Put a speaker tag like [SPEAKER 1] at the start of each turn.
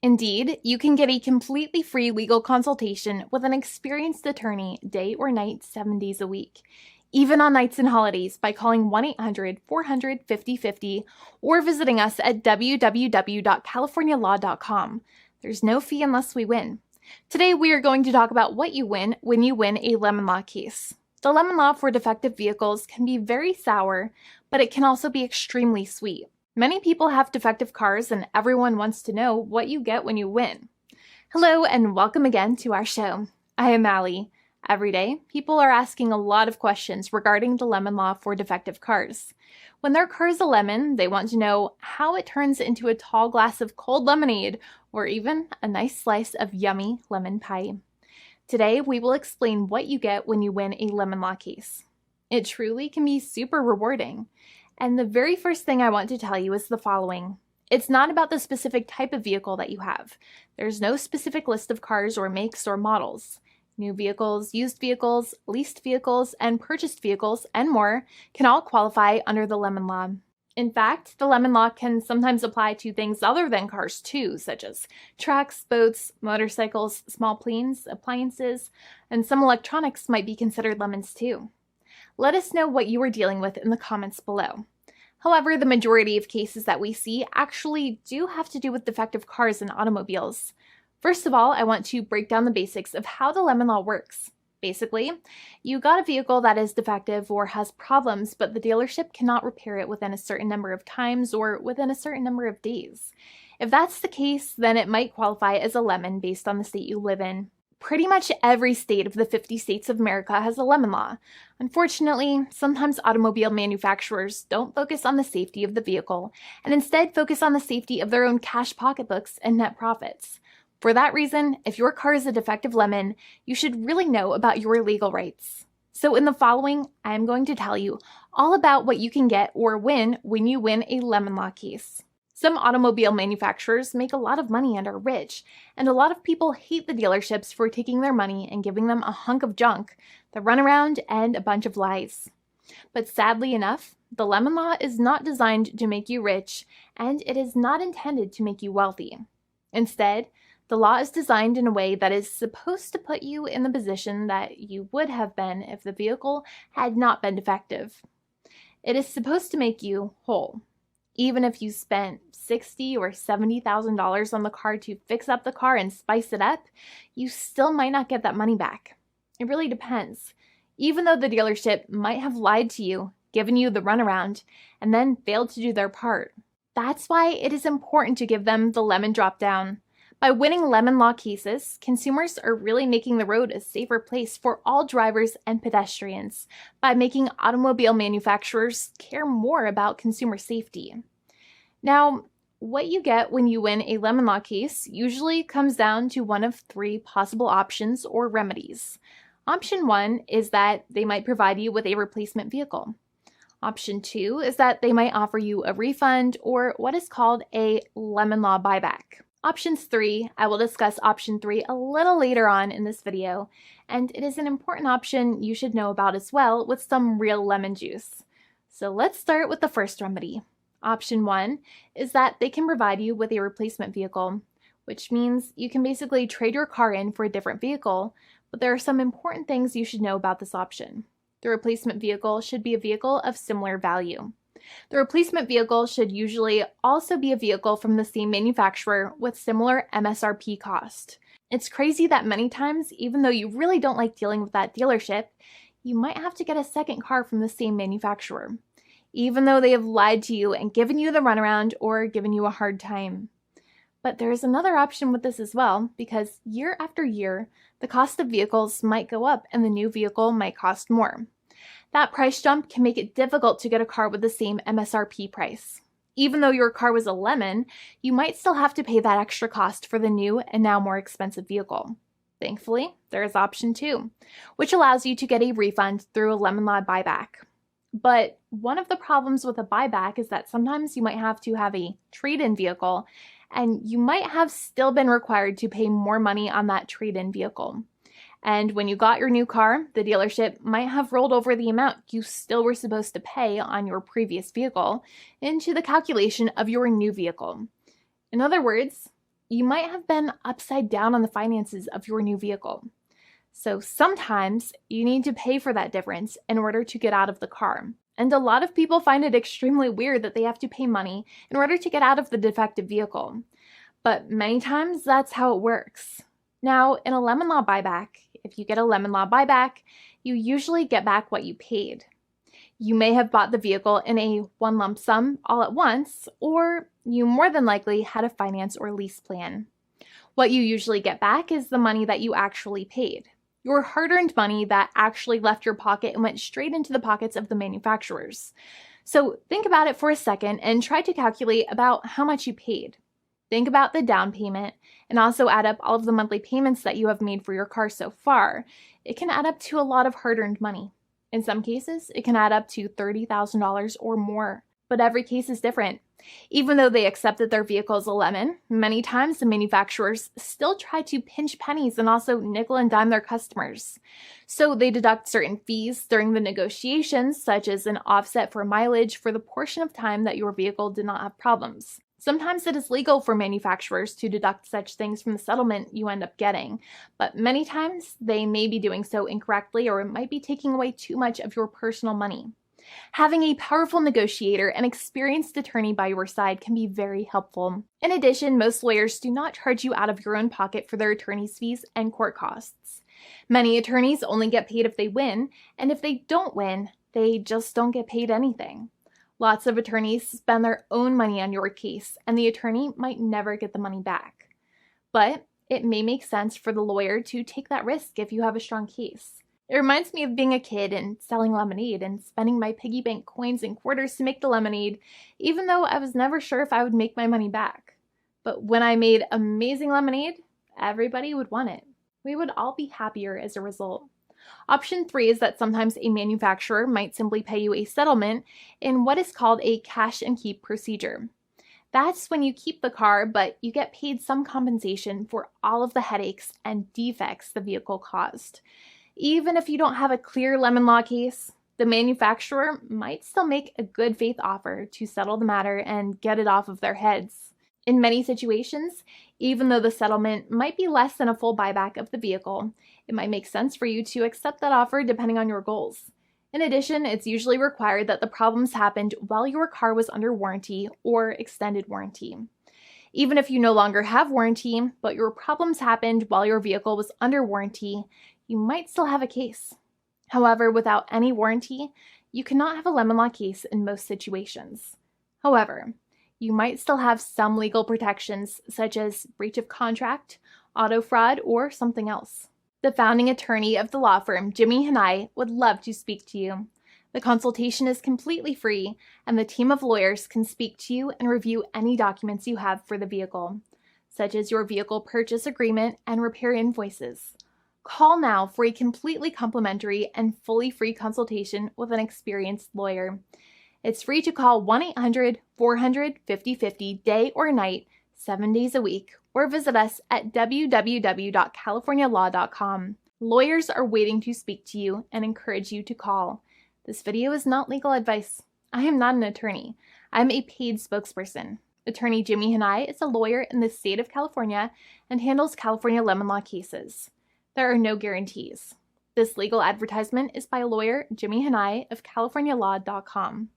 [SPEAKER 1] Indeed, you can get a completely free legal consultation with an experienced attorney day or night, 7 days a week, even on nights and holidays by calling 1-800-400-5050 or visiting us at www.californialaw.com. There's no fee unless we win. Today, we are going to talk about what you win when you win a lemon law case. The lemon law for defective vehicles can be very sour, but it can also be extremely sweet. Many people have defective cars, and everyone wants to know what you get when you win. Hello, and welcome again to our show. I am Allie. Every day, people are asking a lot of questions regarding the lemon law for defective cars. When their car is a lemon, they want to know how it turns into a tall glass of cold lemonade, or even a nice slice of yummy lemon pie. Today, we will explain what you get when you win a lemon law case. It truly can be super rewarding. And the very first thing I want to tell you is the following. It's not about the specific type of vehicle that you have. There's no specific list of cars or makes or models. New vehicles, used vehicles, leased vehicles, and purchased vehicles, and more can all qualify under the lemon law. In fact, the lemon law can sometimes apply to things other than cars too, such as trucks, boats, motorcycles, small planes, appliances, and some electronics might be considered lemons too. Let us know what you are dealing with in the comments below. However, the majority of cases that we see actually do have to do with defective cars and automobiles. First of all, I want to break down the basics of how the lemon law works. Basically, you got a vehicle that is defective or has problems, but the dealership cannot repair it within a certain number of times or within a certain number of days. If that's the case, then it might qualify as a lemon based on the state you live in. Pretty much every state of the 50 states of America has a lemon law. Unfortunately, sometimes automobile manufacturers don't focus on the safety of the vehicle and instead focus on the safety of their own cash pocketbooks and net profits. For that reason, if your car is a defective lemon, you should really know about your legal rights. So in the following, I am going to tell you all about what you can get or win when you win a lemon law case. Some automobile manufacturers make a lot of money and are rich, and a lot of people hate the dealerships for taking their money and giving them a hunk of junk, the runaround, and a bunch of lies. But sadly enough, the lemon law is not designed to make you rich, and it is not intended to make you wealthy. Instead, the law is designed in a way that is supposed to put you in the position that you would have been if the vehicle had not been defective. It is supposed to make you whole. Even if you spent $60,000 or $70,000 on the car to fix up the car and spice it up, you still might not get that money back. It really depends. Even though the dealership might have lied to you, given you the runaround, and then failed to do their part. That's why it is important to give them the lemon drop down. By winning lemon law cases, consumers are really making the road a safer place for all drivers and pedestrians by making automobile manufacturers care more about consumer safety. Now, what you get when you win a lemon law case usually comes down to one of three possible options or remedies. Option 1 is that they might provide you with a replacement vehicle. Option 2 is that they might offer you a refund or what is called a lemon law buyback. Options 3, I will discuss option 3 a little later on in this video, and it is an important option you should know about as well with some real lemon juice. So let's start with the first remedy. Option 1 is that they can provide you with a replacement vehicle, which means you can basically trade your car in for a different vehicle, but there are some important things you should know about this option. The replacement vehicle should be a vehicle of similar value. The replacement vehicle should usually also be a vehicle from the same manufacturer with similar MSRP cost. It's crazy that many times, even though you really don't like dealing with that dealership, you might have to get a second car from the same manufacturer, even though they have lied to you and given you the runaround or given you a hard time. But there's another option with this as well, because year after year, the cost of vehicles might go up and the new vehicle might cost more. That price jump can make it difficult to get a car with the same MSRP price. Even though your car was a lemon, you might still have to pay that extra cost for the new and now more expensive vehicle. Thankfully, there is option 2, which allows you to get a refund through a lemon law buyback. But one of the problems with a buyback is that sometimes you might have to have a trade-in vehicle, and you might have still been required to pay more money on that trade-in vehicle. And when you got your new car, the dealership might have rolled over the amount you still were supposed to pay on your previous vehicle into the calculation of your new vehicle. In other words, you might have been upside down on the finances of your new vehicle. So sometimes you need to pay for that difference in order to get out of the car. And a lot of people find it extremely weird that they have to pay money in order to get out of the defective vehicle. But many times that's how it works. Now, in a lemon law buyback, if you get a lemon law buyback, you usually get back what you paid. You may have bought the vehicle in a one lump sum all at once, or you more than likely had a finance or lease plan. What you usually get back is the money that you actually paid. Your hard-earned money that actually left your pocket and went straight into the pockets of the manufacturers. So think about it for a second and try to calculate about how much you paid. Think about the down payment and also add up all of the monthly payments that you have made for your car so far. It can add up to a lot of hard-earned money. In some cases, it can add up to $30,000 or more, but every case is different. Even though they accept that their vehicle is a lemon, many times the manufacturers still try to pinch pennies and also nickel and dime their customers. So they deduct certain fees during the negotiations, such as an offset for mileage for the portion of time that your vehicle did not have problems. Sometimes it is legal for manufacturers to deduct such things from the settlement you end up getting, but many times they may be doing so incorrectly or it might be taking away too much of your personal money. Having a powerful negotiator and experienced attorney by your side can be very helpful. In addition, most lawyers do not charge you out of your own pocket for their attorney's fees and court costs. Many attorneys only get paid if they win, and if they don't win, they just don't get paid anything. Lots of attorneys spend their own money on your case, and the attorney might never get the money back. But it may make sense for the lawyer to take that risk if you have a strong case. It reminds me of being a kid and selling lemonade and spending my piggy bank coins and quarters to make the lemonade, even though I was never sure if I would make my money back. But when I made amazing lemonade, everybody would want it. We would all be happier as a result. Option 3 is that sometimes a manufacturer might simply pay you a settlement in what is called a cash and keep procedure. That's when you keep the car, but you get paid some compensation for all of the headaches and defects the vehicle caused. Even if you don't have a clear lemon law case, the manufacturer might still make a good faith offer to settle the matter and get it off of their heads. In many situations, even though the settlement might be less than a full buyback of the vehicle, it might make sense for you to accept that offer depending on your goals. In addition, it's usually required that the problems happened while your car was under warranty or extended warranty. Even if you no longer have warranty, but your problems happened while your vehicle was under warranty, you might still have a case. However, without any warranty, you cannot have a lemon law case in most situations. However, you might still have some legal protections such as breach of contract, auto fraud, or something else. The founding attorney of the law firm, Jimmy and I, would love to speak to you. The consultation is completely free, and the team of lawyers can speak to you and review any documents you have for the vehicle, such as your vehicle purchase agreement and repair invoices. Call now for a completely complimentary and fully free consultation with an experienced lawyer. It's free to call 1-800-400-5050 day or night, 7 days a week, or visit us at www.californialaw.com. Lawyers are waiting to speak to you and encourage you to call. This video is not legal advice. I am not an attorney. I'm a paid spokesperson. Attorney Jimmy Hanai is a lawyer in the state of California and handles California lemon law cases. There are no guarantees. This legal advertisement is by lawyer Jimmy Hanai of CaliforniaLaw.com.